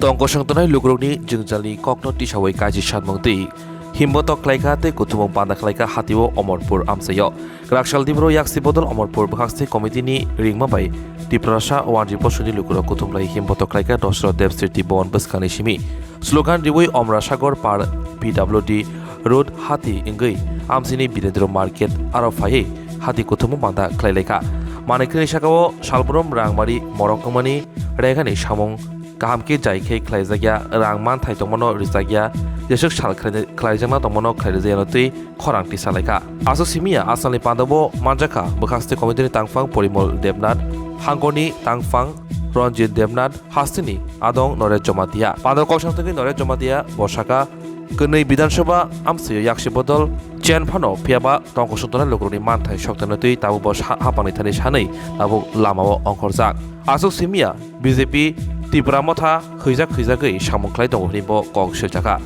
tongkosangtonai lugrokni jingjalni koknoti sawai kaji sanmangti himbotok klaika te kutumong panda klaika hatio omorpur amsayo rakshal dimro yaksi bodol omorpur bhakste komitini ringma bai tiprasha wanji posuni lugro kutumlai himbotok klaika dosro devsirti bon baskani shimi slogan riwoi omra sagor par pwd road hati ingei amsini biredro market arofai hati kutumong panda klaileka manikri sakao salbrom rangmari morokmani regani samong kahamke jaike khlaijagya rangman thaitongmano rijagya jesuk sal khlaijangna tongmano khlaijagya tei khorangti salaika asuk simia asali pandabo manjaka bukhaste komitini tangfang porimol debnath hangoni tangfang Ranjit Debnath Hastini Adong Nore Jomatia Padal Koksangtoni Nore Jomatia Bosaka Kenei Bidansabha Amsayo Yakshi Bodol Chen Phano Phiaba Tongkosangtona Lugrokni Manthai Soktanotui Tabu Bos Hapangni Thani Sanei Tabu Lamao Ongkorjak Asuk Simia BJP Tripura Motha Khwijak-khwijagei Samungklai Tongo Bo Kok Siljaka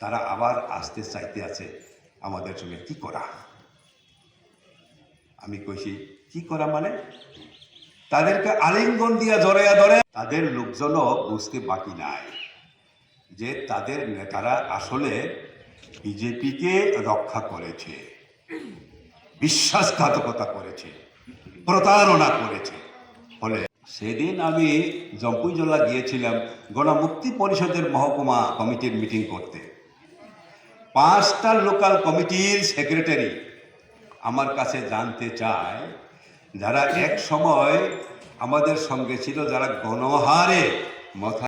তারা আবার আসতে চাইতে আছে আমাদের সঙ্গে কি করা আমি কইছি কি করা মানে তাদেরকে আলিঙ্গন দিয়া জড়াইয়া ধরে তাদের লোকজনও বুঝতে বাকি নাই যে তাদের নেতারা আসলে বিজেপিকে রক্ষা করেছে বিশ্বাসঘাতকতা করেছে প্রতারণা করেছে ফলে সেদিন আমি জম্পুইজলা গিয়েছিলাম গণমুক্তি পরিষদের মহকুমা কমিটির মিটিং করতে 5টা লোকাল কমিটির সেক্রেটারি আমার কাছে জানতে চায় যারা এক সময় আমাদের সঙ্গে ছিল যারা গণহারে মাথা